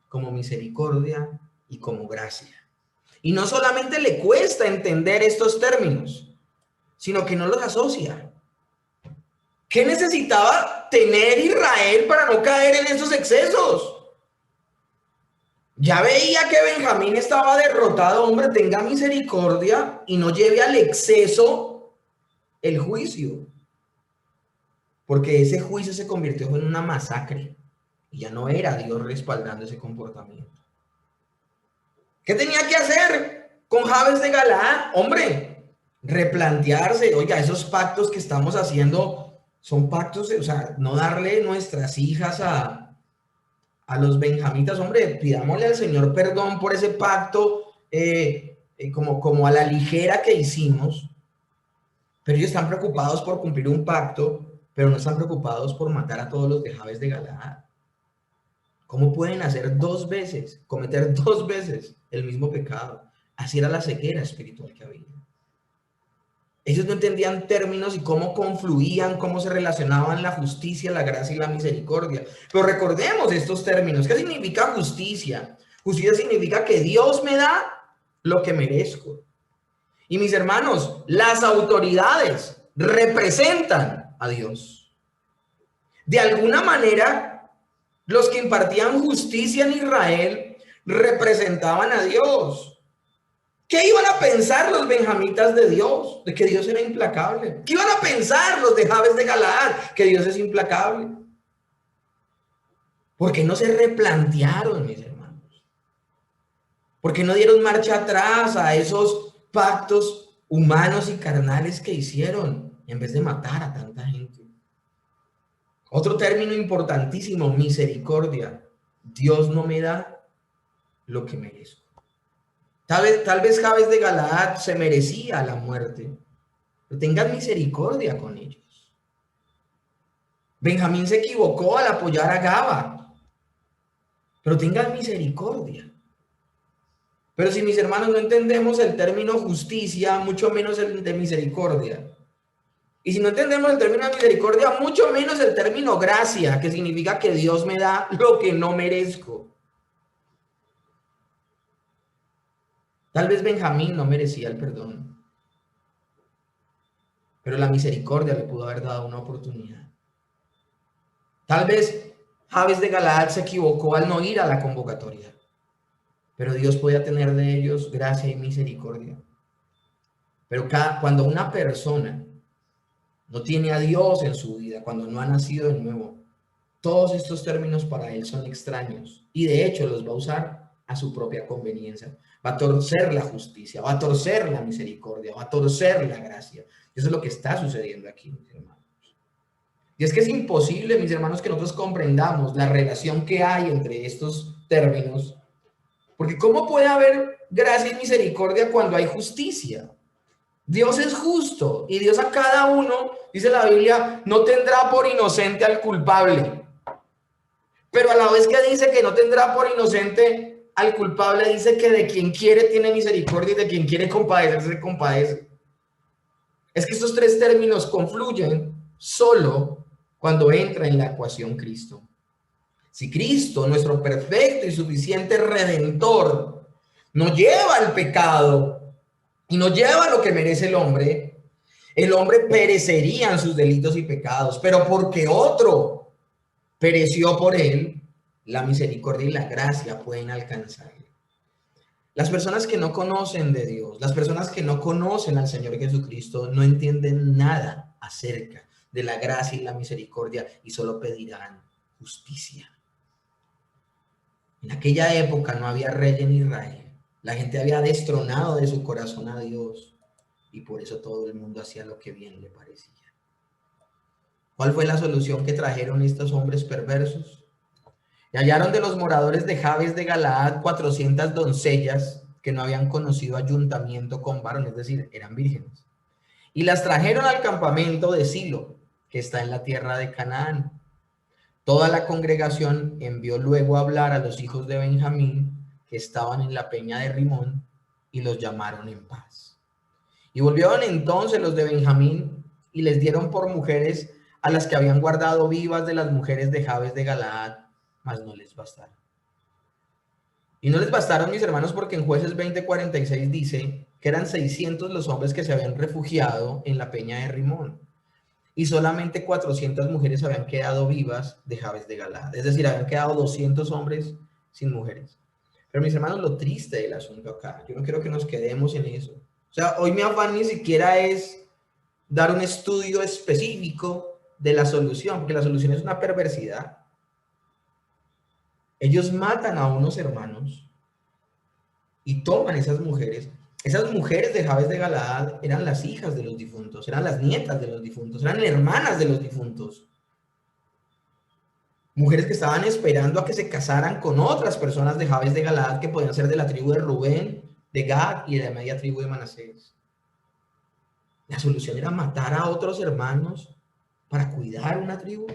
como misericordia y como gracia. Y no solamente le cuesta entender estos términos, sino que no los asocia. ¿Qué necesitaba tener Israel para no caer en esos excesos? Ya veía que Benjamín estaba derrotado. Hombre, tenga misericordia y no lleve al exceso el juicio. Porque ese juicio se convirtió en una masacre. Y ya no era Dios respaldando ese comportamiento. ¿Qué tenía que hacer con Jabes de Galaad? Hombre, replantearse. Oiga, esos pactos que estamos haciendo son pactos, o sea, no darle nuestras hijas a los benjamitas. Hombre, pidámosle al Señor perdón por ese pacto, como a la ligera que hicimos, pero ellos están preocupados por cumplir un pacto, pero no están preocupados por matar a todos los de Jabes de Galaad. ¿Cómo pueden hacer cometer dos veces el mismo pecado? Así era la ceguera espiritual que había. Ellos no entendían términos y cómo confluían, cómo se relacionaban la justicia, la gracia y la misericordia. Pero recordemos estos términos. ¿Qué significa justicia? Justicia significa que Dios me da lo que merezco. Y mis hermanos, las autoridades representan a Dios. De alguna manera, los que impartían justicia en Israel representaban a Dios. ¿Qué iban a pensar los benjamitas de Dios? De que Dios era implacable. ¿Qué iban a pensar los de Jabes de Galaad? Que Dios es implacable. ¿Por qué no se replantearon, mis hermanos? ¿Por qué no dieron marcha atrás a esos pactos humanos y carnales que hicieron en vez de matar a tanta gente? Otro término importantísimo, misericordia. Dios no me da lo que merezco. Tal vez Jabes de Galaad se merecía la muerte, pero tengan misericordia con ellos. Benjamín se equivocó al apoyar a Gaba, pero tengan misericordia. Pero si, mis hermanos, no entendemos el término justicia, mucho menos el de misericordia. Y si no entendemos el término de misericordia, mucho menos el término gracia, que significa que Dios me da lo que no merezco. Tal vez Benjamín no merecía el perdón, pero la misericordia le pudo haber dado una oportunidad. Tal vez Jabes de Galaad se equivocó al no ir a la convocatoria, pero Dios podía tener de ellos gracia y misericordia. Pero cuando una persona no tiene a Dios en su vida, cuando no ha nacido de nuevo, todos estos términos para él son extraños y de hecho los va a usar a su propia conveniencia. Va a torcer la justicia, va a torcer la misericordia, va a torcer la gracia. Eso es lo que está sucediendo aquí, mis hermanos. Y es que es imposible, mis hermanos, que nosotros comprendamos la relación que hay entre estos términos, porque ¿cómo puede haber gracia y misericordia cuando hay justicia? Dios es justo y Dios a cada uno, dice la Biblia, no tendrá por inocente al culpable. Pero a la vez que dice que no tendrá por inocente al culpable, dice que de quien quiere tiene misericordia y de quien quiere compadecerse se compadece. Es que estos tres términos confluyen solo cuando entra en la ecuación Cristo. Si Cristo, nuestro perfecto y suficiente redentor, nos lleva al pecado y nos lleva a lo que merece el hombre perecería en sus delitos y pecados, pero porque otro pereció por él, la misericordia y la gracia pueden alcanzarle. Las personas que no conocen de Dios, las personas que no conocen al Señor Jesucristo, no entienden nada acerca de la gracia y la misericordia y solo pedirán justicia. En aquella época no había rey en Israel. La gente había destronado de su corazón a Dios y por eso todo el mundo hacía lo que bien le parecía. ¿Cuál fue la solución que trajeron estos hombres perversos? Y hallaron de los moradores de Jabes de Galaad 400 doncellas que no habían conocido ayuntamiento con varón, es decir, eran vírgenes. Y las trajeron al campamento de Silo, que está en la tierra de Canaán. Toda la congregación envió luego a hablar a los hijos de Benjamín, que estaban en la peña de Rimón, y los llamaron en paz. Y volvieron entonces los de Benjamín y les dieron por mujeres a las que habían guardado vivas de las mujeres de Jabes de Galaad, mas no les bastaron. Y no les bastaron, mis hermanos, porque en Jueces 20:46 dice que eran 600 los hombres que se habían refugiado en la peña de Rimón. Y solamente 400 mujeres habían quedado vivas de Jabes de Galaad. Es decir, habían quedado 200 hombres sin mujeres. Pero mis hermanos, lo triste del asunto acá, yo no quiero que nos quedemos en eso. O sea, hoy mi afán ni siquiera es dar un estudio específico de la solución, porque la solución es una perversidad. Ellos matan a unos hermanos y toman esas mujeres. Esas mujeres de Jabes de Galaad eran las hijas de los difuntos, eran las nietas de los difuntos, eran hermanas de los difuntos. Mujeres que estaban esperando a que se casaran con otras personas de Jabes de Galaad que podían ser de la tribu de Rubén, de Gad y de la media tribu de Manasés. La solución era matar a otros hermanos para cuidar una tribu.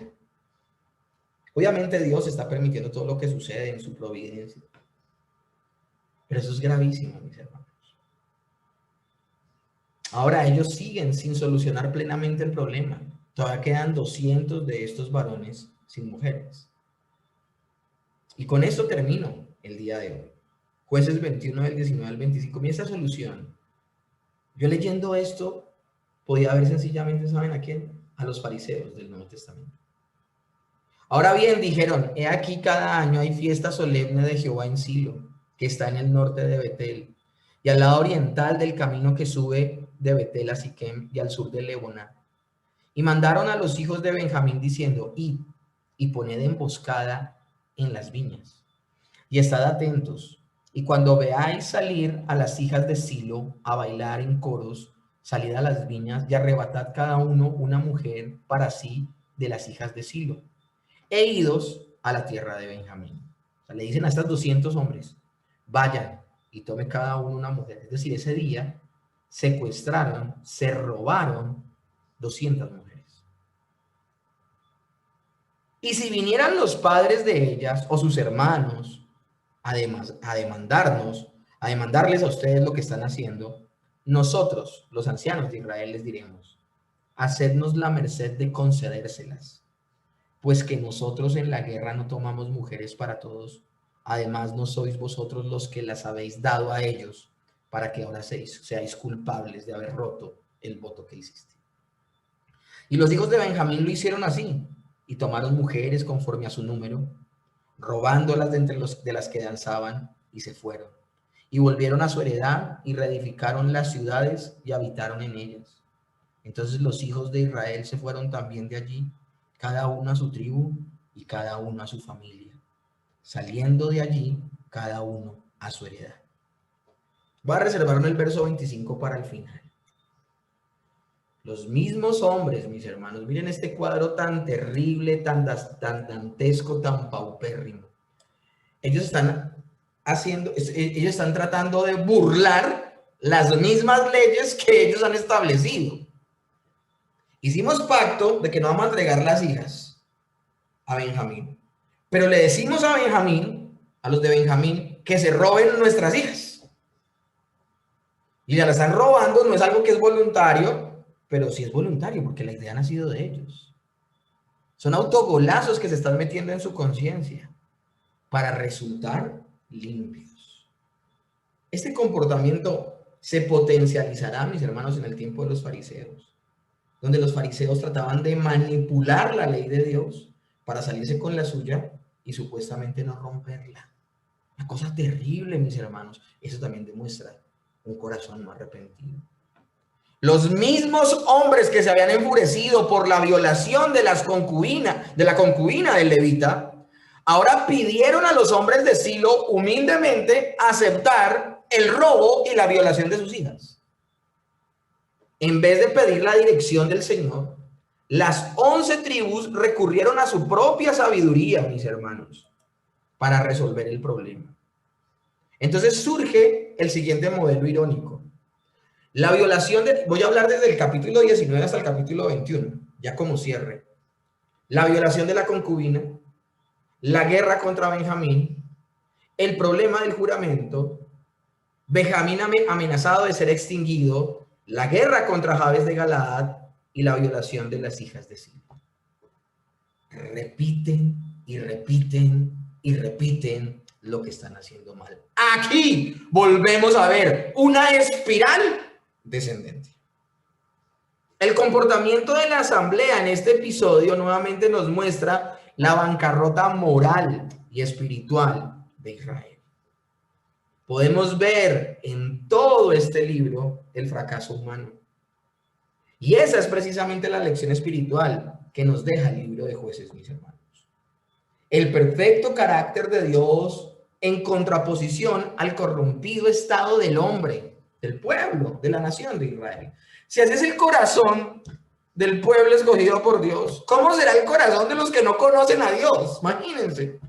Obviamente Dios está permitiendo todo lo que sucede en su providencia. Pero eso es gravísimo, mis hermanos. Ahora ellos siguen sin solucionar plenamente el problema. Todavía quedan 200 de estos varones sin mujeres. Y con esto termino el día de hoy. Jueces 21 del 19 al 25. Mira esa solución. Yo leyendo esto, podía ver sencillamente, ¿saben a quién? A los fariseos del Nuevo Testamento. Ahora bien, dijeron, he aquí cada año hay fiesta solemne de Jehová en Silo, que está en el norte de Betel, y al lado oriental del camino que sube de Betel a Siquem y al sur de Leboná. Y mandaron a los hijos de Benjamín diciendo, id y poned emboscada en las viñas, y estad atentos, y cuando veáis salir a las hijas de Silo a bailar en coros, salid a las viñas y arrebatad cada uno una mujer para sí de las hijas de Silo, e idos a la tierra de Benjamín. O sea, le dicen a estas 200 hombres, vayan y tome cada uno una mujer. Es decir, ese día secuestraron, se robaron 200 mujeres. Y si vinieran los padres de ellas o sus hermanos además a demandarles a ustedes lo que están haciendo, nosotros, los ancianos de Israel, les diremos, hacednos la merced de concedérselas, pues que nosotros en la guerra no tomamos mujeres para todos. Además, no sois vosotros los que las habéis dado a ellos para que ahora seáis culpables de haber roto el voto que hiciste. Y los hijos de Benjamín lo hicieron así, y tomaron mujeres conforme a su número, robándolas de entre de las que danzaban, y se fueron. Y volvieron a su heredad y reedificaron las ciudades y habitaron en ellas. Entonces los hijos de Israel se fueron también de allí, cada uno a su tribu y cada uno a su familia, saliendo de allí cada uno a su heredad. Voy a reservarme el verso 25 para el final. Los mismos hombres, mis hermanos, miren este cuadro tan terrible, tan dantesco, tan paupérrimo. Ellos están tratando de burlar las mismas leyes que ellos han establecido. Hicimos pacto de que no vamos a entregar las hijas a Benjamín, Pero le decimos a Benjamín, a los de Benjamín, que se roben nuestras hijas. Y ya la están robando, no es algo que es voluntario, pero sí es voluntario porque la idea ha nacido de ellos. Son autogolazos que se están metiendo en su conciencia para resultar limpios. Este comportamiento se potencializará, mis hermanos, en el tiempo de los fariseos, donde los fariseos trataban de manipular la ley de Dios para salirse con la suya y supuestamente no romperla. Una cosa terrible, mis hermanos. Eso también demuestra un corazón no arrepentido. Los mismos hombres que se habían enfurecido por la violación de la concubina del levita, ahora pidieron a los hombres de Silo humildemente aceptar el robo y la violación de sus hijas. En vez de pedir la dirección del Señor, las 11 tribus recurrieron a su propia sabiduría, mis hermanos, para resolver el problema. Entonces surge el siguiente modelo irónico. La violación voy a hablar desde el capítulo 19 hasta el capítulo 21, ya como cierre. La violación de la concubina, la guerra contra Benjamín, el problema del juramento, Benjamín amenazado de ser extinguido, la guerra contra Jabes de Galaad y la violación de las hijas de Silo. Repiten y repiten y repiten lo que están haciendo mal. Aquí volvemos a ver una espiral descendente. El comportamiento de la asamblea en este episodio nuevamente nos muestra la bancarrota moral y espiritual de Israel. Podemos ver en todo este libro el fracaso humano. Y esa es precisamente la lección espiritual que nos deja el libro de Jueces, mis hermanos. El perfecto carácter de Dios en contraposición al corrompido estado del hombre, del pueblo, de la nación de Israel. Si ese es el corazón del pueblo escogido por Dios, ¿cómo será el corazón de los que no conocen a Dios? Imagínense.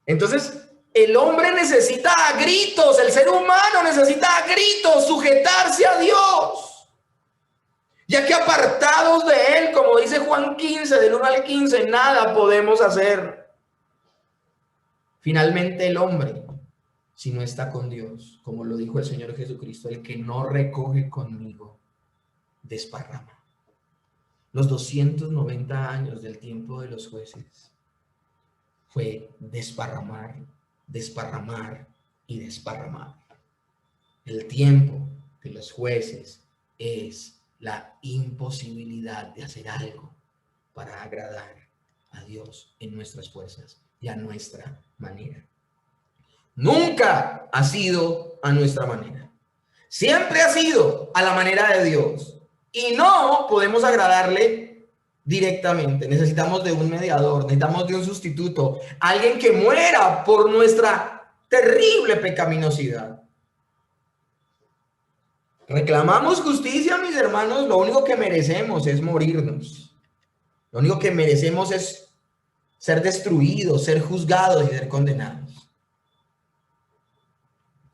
Entonces, el hombre necesita a gritos, el ser humano necesita a gritos sujetarse a Dios. Ya que apartados de él, como dice Juan 15, del 1 al 15, nada podemos hacer. Finalmente el hombre, si no está con Dios, como lo dijo el Señor Jesucristo, el que no recoge conmigo, desparrama. Los 290 años del tiempo de los jueces fue desparramar, desparramar y desparramar. El tiempo de los jueces es la imposibilidad de hacer algo para agradar a Dios en nuestras fuerzas y a nuestra manera. Nunca ha sido a nuestra manera. Siempre ha sido a la manera de Dios. Y no podemos agradarle directamente. Necesitamos de un mediador, necesitamos de un sustituto, alguien que muera por nuestra terrible pecaminosidad. Reclamamos justicia, mis hermanos, lo único que merecemos es morirnos. Lo único que merecemos es ser destruidos, ser juzgados y ser condenados.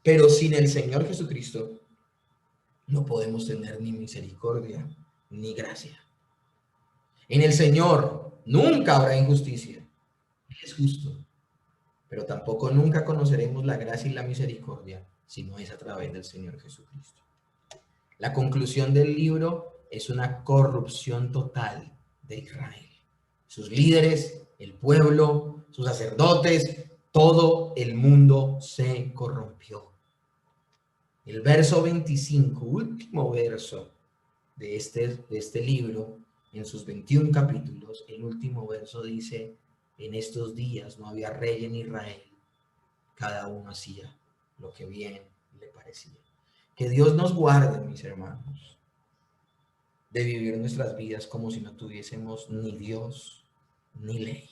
Pero sin el Señor Jesucristo no podemos tener ni misericordia ni gracia. En el Señor nunca habrá injusticia. Él es justo. Pero tampoco nunca conoceremos la gracia y la misericordia si no es a través del Señor Jesucristo. La conclusión del libro es una corrupción total de Israel. Sus líderes, el pueblo, sus sacerdotes, todo el mundo se corrompió. El verso 25, último verso de este libro, en sus 21 capítulos, el último verso dice: en estos días no había rey en Israel, cada uno hacía lo que bien le parecía. Que Dios nos guarde, mis hermanos, de vivir nuestras vidas como si no tuviésemos ni Dios ni ley.